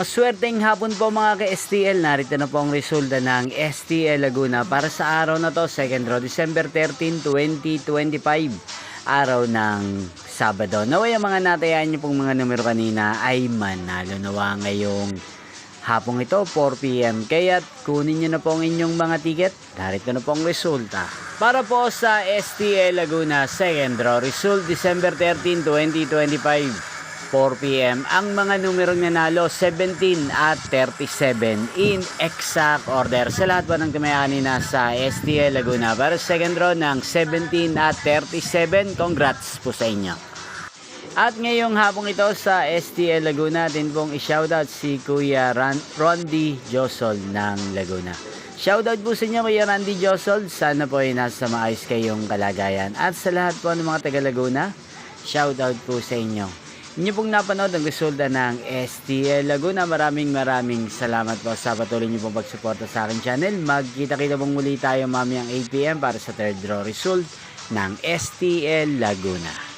Maswerteng hapon po mga ka-STL. Narito na po ang resulta ng STL Laguna para sa araw na to, 2nd row, December 13, 2025. Araw ng Sabado. Naway ang mga natayaan niyo pong mga numero kanina ay manalo nawa ngayong hapong ito, 4 PM. Kaya't kunin niyo na po ang inyong mga ticket. Narito na po ang resulta. Para po sa STL Laguna, 2nd row, result December 13, 2025. 4 PM. Ang mga numerong nanalo, 17 at 37 in exact order. Sa lahat po ng tumayani na sa STL Laguna para sa second row ng 17 at 37, congrats po sa inyo. At ngayong hapong ito sa STL Laguna, din pong i-shoutout si Kuya Rondy Josol ng Laguna. Shoutout po sa inyo Kuya Randy Josol. Sana po ay nasa maayos kayong kalagayan. At sa lahat po ng mga taga Laguna, shoutout po sa inyo. Inyo pong napanood ang resulta ng STL Laguna. Maraming salamat po sa patuloy niyo pong pagsuporta sa aking channel. Magkita-kita pong muli tayo mamayang 8 PM para sa third draw result ng STL Laguna.